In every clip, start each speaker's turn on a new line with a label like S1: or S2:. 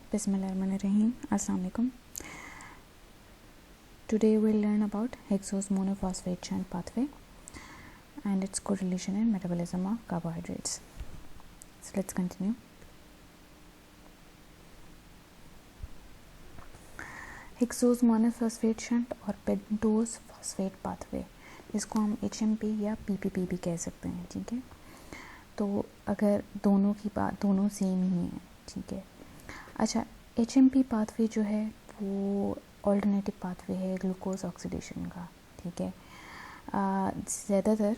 S1: Bismillahirrahmanirrahim. Assalamu alaikum. Today we'll learn about hexose monophosphate shunt pathway and its correlation in metabolism of carbohydrates. So let's continue. Hexose monophosphate shunt और pentose phosphate pathway, इसको हम HMP या PPP भी कह सकते हैं. ठीक है, तो अगर दोनों की बात, दोनों सेम ही हैं. ठीक है. अच्छा, HMP पाथवे जो है वो ऑल्टरनेटिव पाथवे है ग्लूकोज ऑक्सीडेशन का. ठीक है, ज़्यादातर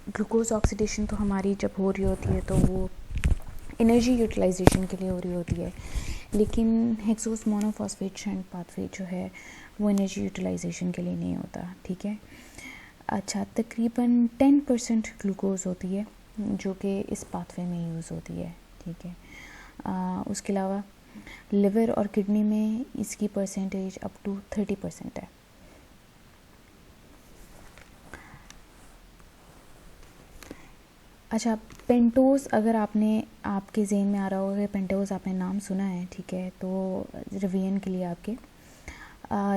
S1: ग्लूकोज ऑक्सीडेशन तो हमारी जब हो रही होती है तो वो एनर्जी यूटिलाइजेशन के लिए हो रही होती है, लेकिन हेक्सोस मोनोफॉस्फेट शंट पाथवे जो है वो एनर्जी यूटिलाइजेशन के लिए नहीं होता. ठीक है. अच्छा, तकरीबन 10% ग्लूकोज होती है जो कि इस पाथवे में यूज़ होती है. ठीक है. उसके अलावा लिवर और किडनी में इसकी परसेंटेज अप टू 30% है. अच्छा, पेंटोज़, अगर आपके ज़हन में आ रहा होगा कि पेंटोज़ आपने नाम सुना है. ठीक है, तो रिवीजन के लिए आपके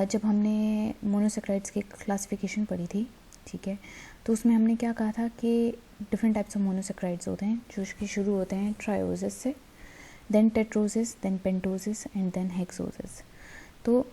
S1: जब हमने मोनोसेक्राइड्स की क्लासिफिकेशन पढ़ी थी, ठीक है, तो उसमें हमने क्या कहा था कि डिफरेंट टाइप्स ऑफ मोनोसेक्राइड्स होते हैं जो कि शुरू होते हैं ट्रायोसिस से, then tetroses, then pentoses and then hexoses. तो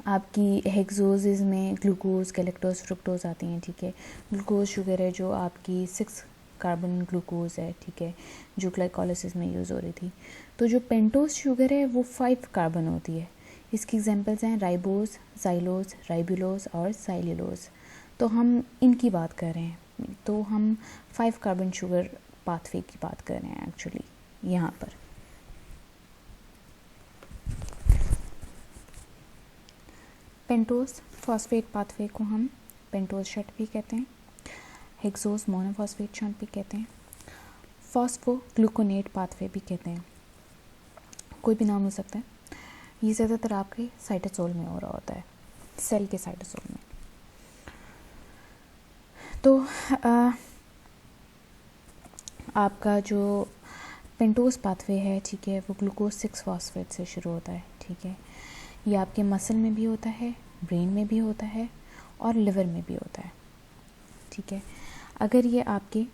S1: आपकी हेक्सोसिस में ग्लूकोज, गैलेक्टोज, फ्रुक्टोज आती हैं. ठीक है. ग्लूकोज शुगर है जो आपकी 6 कार्बन ग्लूकोज है. ठीक है, जो ग्लाइकोलिसिस में यूज़ हो रही थी. तो जो पेंटोज शुगर है वो 5 कार्बन होती है. इसकी एग्जांपल्स हैं राइबोज, जाइलोज, राइबुलोज और साइलिलोज. तो हम इनकी बात कर रहे हैं. तो हम 5 कार्बन शुगर पाथवे की बात कर रहे हैं एक्चुअली यहाँ पर. पेंटोज फॉस्फेट पाथवे को हम पेंटोज शंट भी कहते हैं, हेक्सोस मोनोफॉस्फेट शंट भी कहते हैं, फॉस्फोग्लूकोनेट पाथवे भी कहते हैं. कोई भी नाम हो सकता है. ये ज़्यादातर आपके साइटोसोल में हो रहा होता है, सेल के साइटोसोल में. तो आपका जो पेंटोज पाथवे है, ठीक है, वो ग्लूकोज 6 फॉस्फेट से शुरू होता है. ठीक है, ये आपके मसल में भी होता है, ब्रेन में भी होता है और लिवर में भी होता है. ठीक है, अगर ये आपके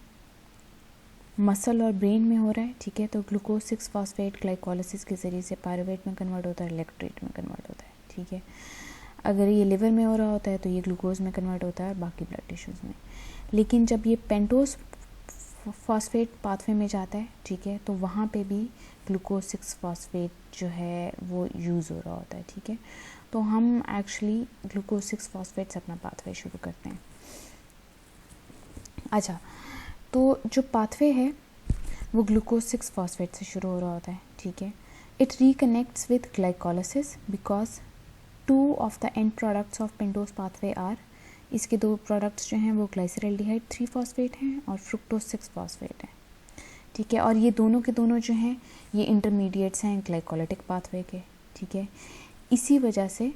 S1: मसल और ब्रेन में हो रहा है, ठीक है, तो ग्लूकोज 6 फॉस्फेट ग्लाइकोलिसिस के ज़रिए से पायरुवेट में कन्वर्ट होता है, इलेक्ट्रेट में कन्वर्ट होता है. ठीक है. अगर ये लिवर में हो रहा होता है तो ये ग्लूकोज में कन्वर्ट होता है और बाकी ब्लड टिश्यूज़ में. लेकिन जब ये पेंटोज फॉस्फेट पाथवे में जाता है, ठीक है, तो वहाँ पे भी ग्लूकोज 6 फॉस्फेट जो है वो यूज़ हो रहा होता है. ठीक है, तो हम एक्चुअली ग्लूकोज 6 फॉस्फेट से अपना पाथवे शुरू करते हैं. अच्छा, तो जो पाथवे है वो ग्लूकोज 6 फॉस्फेट से शुरू हो रहा होता है. ठीक है. It reconnects with glycolysis because 2 of the end products of pentose pathway are, इसके 2 प्रोडक्ट्स जो हैं वो ग्लाइसरल्डिहाइड 3 फॉस्फेट हैं और फ्रुक्टोज 6 फॉस्फेट हैं. ठीक है, और ये दोनों के दोनों जो हैं ये इंटरमीडिएट्स हैं ग्लाइकोलिटिक पाथवे के. ठीक है, इसी वजह से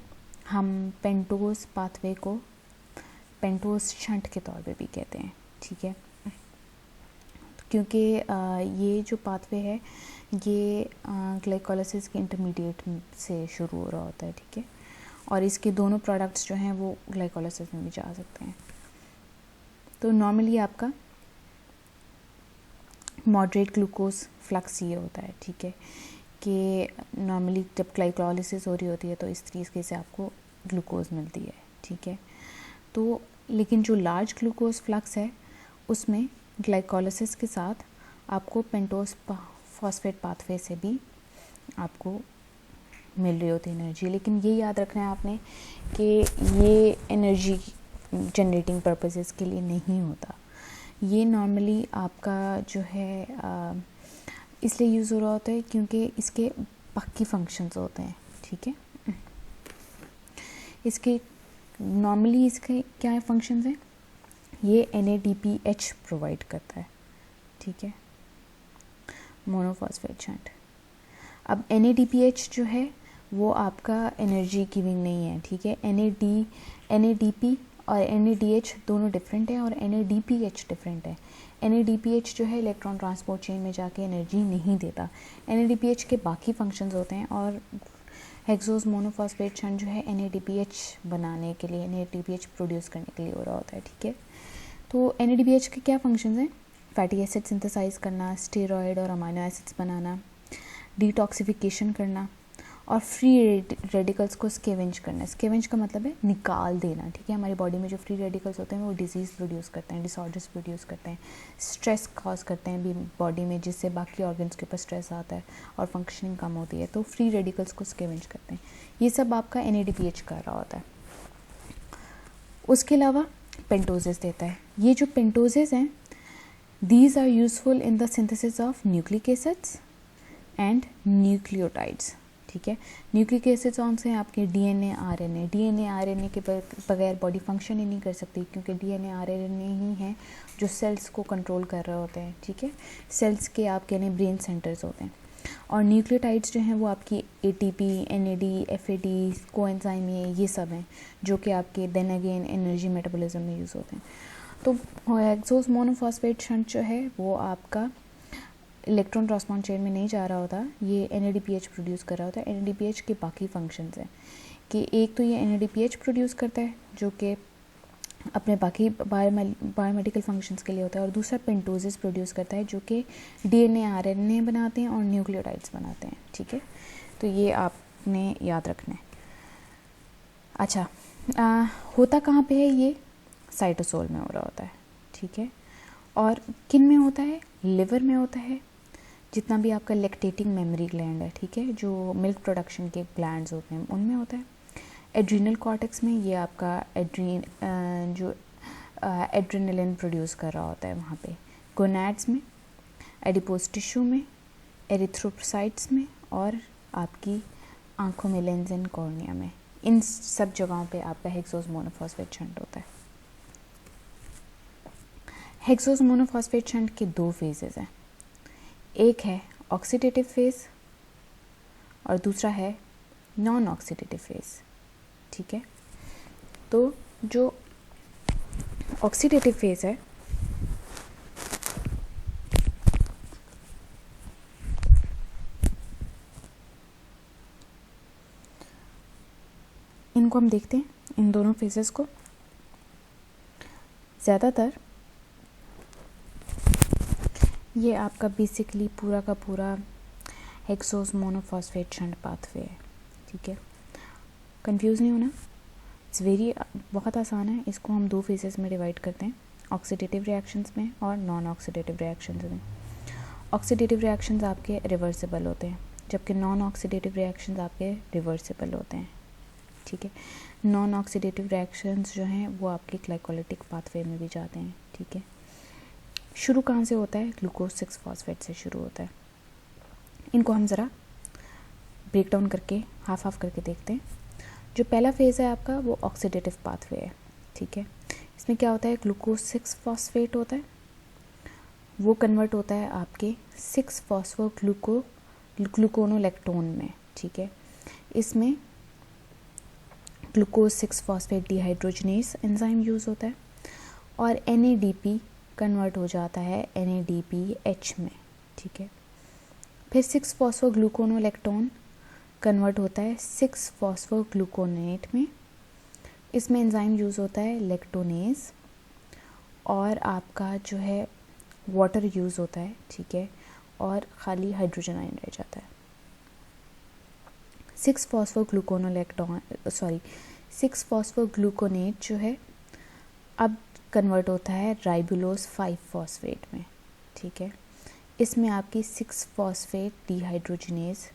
S1: हम पेंटोज पाथवे को पेंटोज शंट के तौर पे भी कहते हैं. ठीक है, क्योंकि ये जो पाथवे है ये ग्लाइकोलिसिस के इंटरमीडिएट से शुरू हो रहा होता है. ठीक है, और इसके दोनों प्रोडक्ट्स जो हैं वो ग्लाइकोलिसिस में भी जा सकते हैं. तो नॉर्मली आपका मॉडरेट ग्लूकोज फ्लक्स ये होता है. ठीक है, कि नॉर्मली जब ग्लाइकोलिसिस हो रही होती है तो इस तरीके से आपको ग्लूकोज मिलती है. ठीक है, तो लेकिन जो लार्ज ग्लूकोज फ्लक्स है उसमें ग्लाइकोलिसिस के साथ आपको पेंटोज फॉस्फेट पाथवे से भी आपको मिल रही होती है एनर्जी. लेकिन ये याद रखना है आपने कि ये एनर्जी जनरेटिंग पर्पसेस के लिए नहीं होता. ये नॉर्मली आपका जो है इसलिए यूज़ हो रहा होता है क्योंकि इसके बाकी फंक्शंस होते हैं. ठीक है, इसके नॉर्मली इसके क्या फंक्शंस हैं, ये NADPH प्रोवाइड करता है. ठीक है, मोनोफॉस्फेट शंट. अब NADPH जो है वो आपका एनर्जी गिविंग नहीं है. ठीक है, NADP और NADH दोनों डिफरेंट हैं और NADPH डिफरेंट है। NADPH जो है इलेक्ट्रॉन ट्रांसपोर्ट चेन में जाके एनर्जी नहीं देता। NADPH के बाकी फंक्शंस होते हैं और हेक्सोस मोनोफॉस्फेट शंट जो है NADPH बनाने के लिए, NADPH प्रोड्यूस करने के लिए हो रहा होता है, ठीक है। तो NADPH के क्या फंक्शंस हैं? फैटी एसिड सिंथेसाइज करना, स्टेरॉयड और अमाइनो एसिड्स बनाना, डिटॉक्सिफिकेशन करना और फ्री रेडिकल्स को स्केवेंज करना। स्केवेंज का मतलब है निकाल देना, ठीक है। हमारी बॉडी में जो फ्री रेडिकल्स होते हैं वो डिजीज़ प्रोड्यूस करते हैं, डिसऑर्डर्स प्रोड्यूस करते हैं, स्ट्रेस कॉज करते हैं भी बॉडी में, जिससे बाकी ऑर्गन्स के ऊपर स्ट्रेस आता है और फंक्शनिंग कम होती है। तो फ्री रेडिकल्स को स्केवेंज करते हैं। ये सब आपका NADPH कर रहा होता है। उसके अलावा पेंटोजेस देता है। ये जो पेंटोजेस हैं, these are useful in the synthesis of nucleic acids and nucleotides, ठीक है। न्यूक्लिक एसिड्स कौन से हैं? आपके DNA RNA। DNA RNA के बगैर बॉडी फंक्शन ही नहीं कर सकती, क्योंकि DNA RNA ही हैं जो सेल्स को कंट्रोल कर रहे होते हैं, ठीक है। सेल्स के आपके यानी ब्रेन सेंटर्स होते हैं। और न्यूक्लियोटाइड्स जो हैं वो आपकी ATP, NAD, FAD, कोएंजाइम, ये सब हैं जो कि आपके देन अगेन एनर्जी मेटाबॉलिज्म में यूज़ होते हैं। तो हेक्सोस मोनोफॉस्फेट शंट जो है वो आपका इलेक्ट्रॉन ट्रांसपोर्ट चेन में नहीं जा रहा होता, ये NADPH प्रोड्यूस कर रहा होता है। NADPH के बाकी फंक्शंस हैं कि एक तो ये NADPH प्रोड्यूस करता है जो कि अपने बाकी बायोमेडिकल फंक्शंस के लिए होता है, और दूसरा पेंटोजेस प्रोड्यूस करता है जो कि DNA RNA बनाते हैं और न्यूक्लियोटाइड्स बनाते हैं, ठीक है। तो ये आपने याद रखना है। अच्छा, होता कहाँ पे है? ये साइटोसोल में हो रहा होता है, ठीक है। और किन में होता है? लिवर में होता है, जितना भी आपका लैक्टेटिंग मेमोरी ग्लैंड है, ठीक है, जो मिल्क प्रोडक्शन के ग्लैंड्स होते हैं उनमें होता है। एड्रीनल कॉर्टेक्स में ये आपका एड्रेनलिन प्रोड्यूस कर रहा होता है वहाँ पे। गोनैड्स में, एडिपोज टिश्यू में, एरिथ्रोसाइट्स में और आपकी आंखों में, लेंस एंड कॉर्निया में, इन सब जगहों पे आपका हेक्सोस मोनोफॉस्फेट शंट होता है। हेक्सोस मोनोफॉस्फेट शंट के दो फेजेस हैं, एक है ऑक्सीडेटिव फेज और दूसरा है नॉन ऑक्सीडेटिव फेज, ठीक है। तो जो ऑक्सीडेटिव फेज है इनको हम देखते हैं, इन दोनों फेजेस को। ज़्यादातर ये आपका बेसिकली पूरा का पूरा हेक्सोस मोनोफॉस्फेट शंट पाथवे है, ठीक है। कंफ्यूज नहीं होना, बहुत आसान है। इसको हम दो फेजेस में डिवाइड करते हैं, ऑक्सीडेटिव रिएक्शंस में और नॉन ऑक्सीडेटिव रिएक्शंस में। ऑक्सीडेटिव रिएक्शंस आपके रिवर्सिबल होते हैं, जबकि नॉन ऑक्सीडेटिव रिएक्शंस आपके रिवर्सिबल होते हैं, ठीक है। नॉन ऑक्सीडेटिव रिएक्शंस जो हैं वो आपके ग्लाइकोलिटिक पाथवे में भी जाते हैं, ठीक है। शुरू कहाँ से होता है? ग्लूकोज 6 फॉस्फेट से शुरू होता है। इनको हम ज़रा ब्रेक डाउन करके हाफ हाफ करके देखते हैं। जो पहला फेज़ है आपका वो ऑक्सीडेटिव पाथवे है, ठीक है। इसमें क्या होता है? ग्लूकोज 6 फॉस्फेट होता है, वो कन्वर्ट होता है आपके 6 फॉस्फो ग्लूकोनोलेक्टोन में, ठीक है। इसमें glucose 6 phosphate dehydrogenase enzyme use होता है और NADP कन्वर्ट हो जाता है NADPH में, ठीक है। फिर 6 फॉस्फोग्लूकोनोलेक्टोन कन्वर्ट होता है 6 फॉस्फोग्लूकोनेट में। इसमें एंजाइम यूज़ होता है लैक्टोनेज और आपका जो है वाटर यूज़ होता है, ठीक है, और खाली हाइड्रोजन आयन रह जाता है। 6 फॉस्फोग्लूकोनेट जो है अब कन्वर्ट होता है राइबुलोज 5 फॉस्फेट में, ठीक है। इसमें आपकी 6 फॉस्फेट डिहाइड्रोजनेज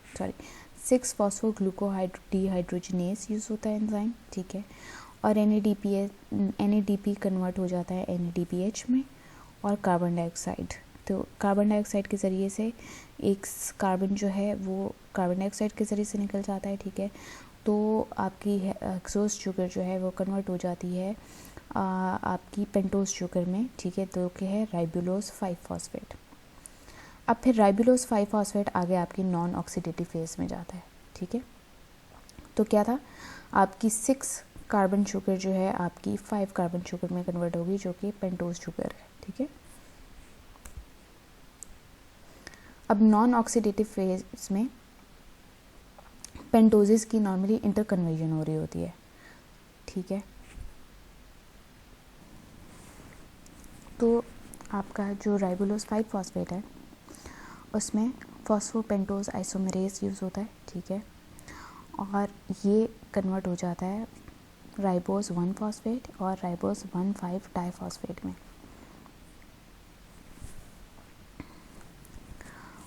S1: सॉरी 6 फॉस्फोग्लूकोहाइड्रोडिहाइड्रोजनेज यूज़ होता है एंजाइम, ठीक है। और NADP कन्वर्ट हो जाता है NADPH में और कार्बन डाइऑक्साइड। तो कार्बन डाइऑक्साइड के ज़रिए से एक कार्बन जो है वो कार्बन डाइऑक्साइड के ज़रिए से निकल जाता है, ठीक है। तो आपकी हेक्सोस शुगर जो है वो कन्वर्ट हो जाती है आपकी पेंटोज शुगर में, ठीक है, तो क्या है राइबुलोज 5 फॉस्फेट। अब फिर राइबुलोज 5 फॉस्फेट आगे आपकी नॉन ऑक्सीडेटिव फेज में जाता है, ठीक है। तो क्या था, आपकी 6 कार्बन शुगर जो है आपकी 5 कार्बन शुगर में कन्वर्ट होगी, जो कि पेंटोज शुगर है। ठीक है, अब नॉन ऑक्सीडेटिव फेज में पेंटोजेस की नॉर्मली इंटर कन्वर्जन हो रही होती है। ठीक है, तो आपका जो राइबोलोज 5 फॉस्फेट है उसमें फॉस्फोपेंटोज आइसोमेरेज यूज़ होता है। ठीक है, और ये कन्वर्ट हो जाता है राइबोज 1 फॉस्फेट और राइबोज 1,5 डाइफॉस्फेट में।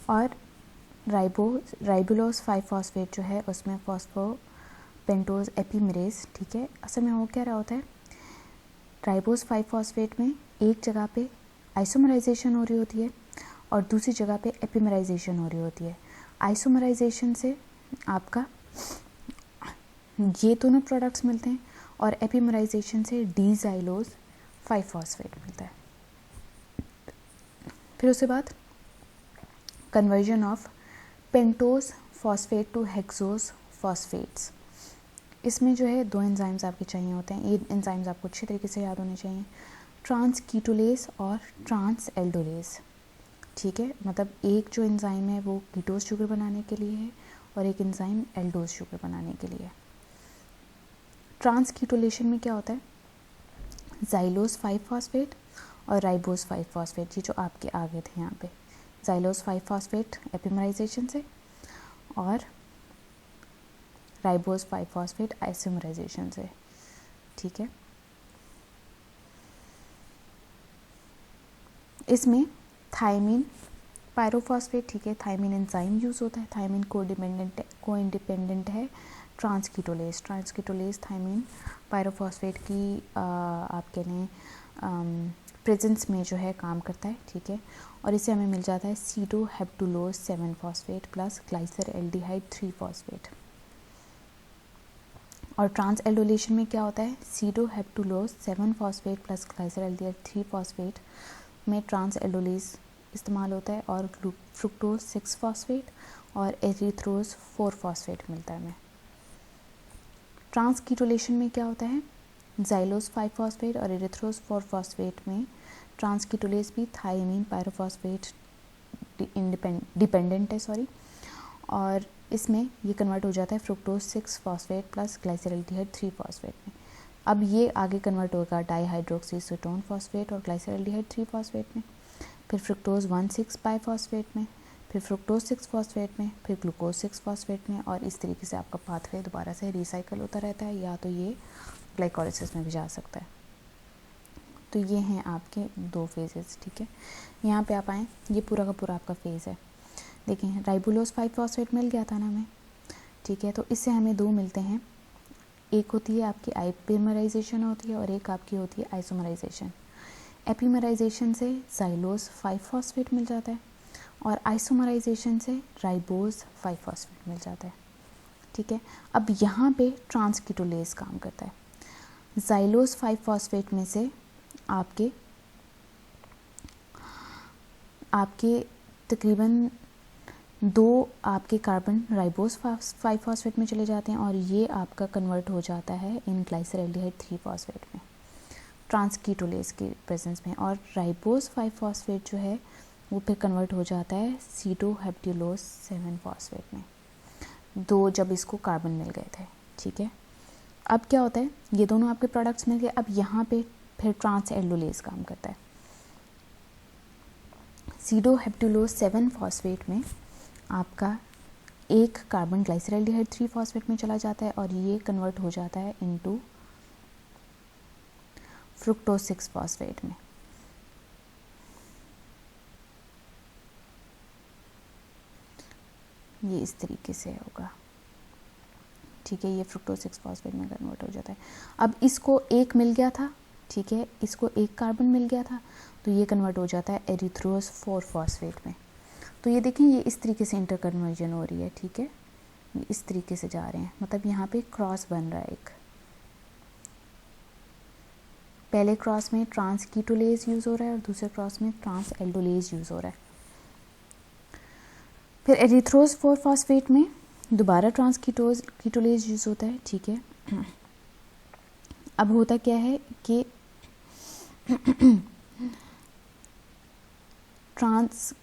S1: और राइबोलोज 5 फॉस्फेट जो है उसमें फॉस्फोपेंटोज एपिमेरेज। ठीक है, असल में वो क्या रहा होता है, राइबोज 5 फॉस्फेट में एक जगह पे आइसोमराइजेशन हो रही होती है और दूसरी जगह पे एपिमराइजेशन हो रही होती है। आइसोमराइजेशन से आपका ये दोनों प्रोडक्ट्स मिलते हैं और एपिमराइजेशन से डीजाइलोज 5 फॉस्फेट मिलता है। फिर उसके बाद conversion of pentose phosphate to hexose phosphates. इसमें जो है 2 एंजाइम्स आपके चाहिए होते हैं। ये एंजाइम्स आपको अच्छे तरीके से याद होने चाहिए, ट्रांसकीटोलेज और ट्रांस एल्डोलेज। ठीक है, मतलब एक जो एंजाइम है वो कीटोज शुगर बनाने के लिए है और एक एंजाइम एल्डोज शुगर बनाने के लिए है। ट्रांसकीटोलेशन में क्या होता है, जाइलोज 5 फॉस्फेट और राइबोज 5 फॉस्फेट, ये जो आपके आगे थे यहाँ पे, जाइलोज 5 फॉस्फेट एपिमराइजेशन से और राइबोज 5 फॉस्फेट आइसोमराइजेशन से। ठीक है, इसमें थायमिन पायरोफॉस्फेट, ठीक है, थायमिन एंजाइम यूज़ होता है। थायमिन को इंडिपेंडेंट है ट्रांसकीटोलेज। ट्रांसकीटोलेज थायमिन पायरोफॉस्फेट की आप कह लें प्रेजेंस में जो है काम करता है। ठीक है, और इसे हमें मिल जाता है सीडोहेप्टुलोज 7 फॉस्फेट प्लस ग्लाइसर एल्डिहाइड 3 फॉस्फेट। और ट्रांस एल्डोलेशन में क्या होता है, सीडोहेप्टुलोज 7 फॉस्फेट प्लस ग्लाइसर एल्डिहाइड 3 फॉस्फेट में ट्रांस एल्डोलेज इस्तेमाल होता है और फ्रुक्टोज 6 फॉस्फेट और एरिथ्रोज 4 फॉस्फेट मिलता है हमें। ट्रांसकीटोलेशन में क्या होता है, जाइलोज 5 फॉस्फेट और एरिथ्रोज 4 फॉस्फेट में ट्रांसकीटोलेज भी थायमीन पायरोफॉस्फेट डिपेंडेंट है और इसमें ये कन्वर्ट हो जाता है fructose 6 phosphate plus glyceraldehyde 3 phosphate में। अब ये आगे कन्वर्ट होगा डाईहाइड्रोक्सीसीटोन फॉस्फेट और ग्लाइसरल्डिहाइड 3 फॉस्फेट में, फिर फ्रुक्टोज 1,6 बाईफॉस्फेट में, फिर फ्रुक्टोज 6 फॉस्फेट में, फिर ग्लूकोज 6 फॉस्फेट में, और इस तरीके से आपका पाथवे दोबारा से रिसाइकल होता रहता है, या तो ये ग्लाइकोलाइसिस में भी जा सकता है। तो ये हैं आपके 2 फेजेस। ठीक है, यहाँ पे आप आएँ, ये पूरा का पूरा आपका फेज़ है। देखें, राइबोलोज 5 फॉस्फेट मिल गया था ना हमें। ठीक है, तो इससे हमें 2 मिलते हैं, एक होती है आपकी एपिमराइजेशन होती है और एक आपकी होती है आइसोमराइजेशन। एपिमराइजेशन से जाइलोज 5 फॉस्फेट मिल जाता है और आइसोमराइजेशन से राइबोज 5 फॉस्फेट मिल जाता है। ठीक है, अब यहाँ पे ट्रांसकीटोलेज काम करता है। जाइलोज 5 फॉस्फेट में से आपके तकरीबन 2 आपके कार्बन राइबोज 5 फॉस्फेट में चले जाते हैं और ये आपका कन्वर्ट हो जाता है इन ग्लाइसरल्डिहाइड 3 फॉस्फेट में ट्रांसकीटोलेज के प्रेजेंस में, और राइबोज 5 फॉस्फेट जो है वो फिर कन्वर्ट हो जाता है सीडोहेप्टुलोज 7 फॉस्फेट में, 2 जब इसको कार्बन मिल गए थे। ठीक है, अब क्या होता है, ये दोनों आपके प्रोडक्ट्स मिल गए। अब यहाँ पे फिर ट्रांस एल्डोलेज काम करता है। सीडोहेप्टुलोज 7 फॉस्फेट में आपका एक कार्बन ग्लाइसरल्डिहाइड 3 फॉस्फेट में चला जाता है और ये कन्वर्ट हो जाता है इनटू फ्रुक्टोज 6 फॉस्फेट में। ये इस तरीके से होगा। ठीक है, ये फ्रुक्टोज 6 फॉस्फेट में कन्वर्ट हो जाता है। अब इसको एक मिल गया था, ठीक है, इसको एक कार्बन मिल गया था, तो ये कन्वर्ट हो जाता है एरिथ्रोज 4 फॉस्फेट में। तो ये देखें, ये इस तरीके से इंटर कन्वर्जन हो रही है। ठीक है, ये इस तरीके से जा रहे हैं, मतलब यहाँ पे क्रॉस बन रहा है एक। पहले क्रॉस में ट्रांसकीटोलेज यूज़ हो रहा है और दूसरे क्रॉस में ट्रांस एल्डोलेज यूज़ हो रहा है। फिर एरिथ्रोज 4 फॉस्फेट में दोबारा कीटोलेज यूज़ होता है, ठीक है। अब होता क्या है कि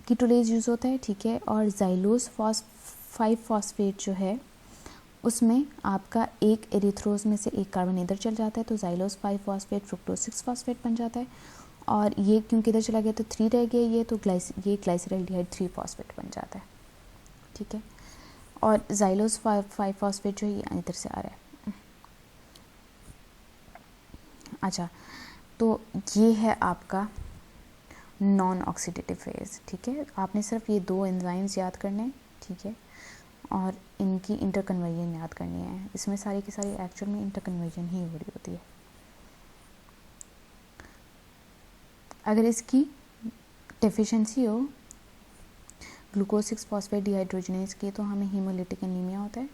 S1: कीटोलेज यूज़ होता है, ठीक है, और ज़ाइलोज 5-फॉस्फेट जो है उसमें आपका एक एरिथ्रोज में से एक कार्बन इधर चल जाता है, तो ज़ाइलोज 5-फॉस्फेट फ्रुक्टोज 6-फॉस्फेट बन जाता है, और ये क्योंकि इधर चला गया तो 3 रह गया, ये तो ये ग्लाइसरल्डिहाइड 3-फॉस्फेट बन जाता है, ठीक है। और ज़ाइलोज 5-फॉस्फेट जो है ये इधर से आ रहा है। अच्छा, तो ये है आपका नॉन ऑक्सीडेटिव फेज, ठीक है। आपने सिर्फ ये 2 एंजाइम्स याद करने, ठीक है, और इनकी इंटरकन्वर्जन याद करनी है। इसमें सारी की सारी एक्चुअल में इंटरकन्वर्जन ही हो रही होती है। अगर इसकी डेफिशिएंसी हो ग्लूकोज 6-फॉस्फेट डिहाइड्रोजनेज की, तो हमें हीमोलिटिक एनीमिया होता है,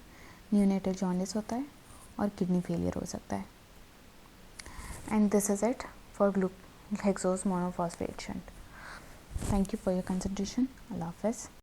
S1: नियोनेटल जॉन्डिस होता है, और किडनी फेलियर हो सकता है। And this is it for hexose monophosphate shunt. Thank you for your concentration. अल्लाह हाफ़िज़।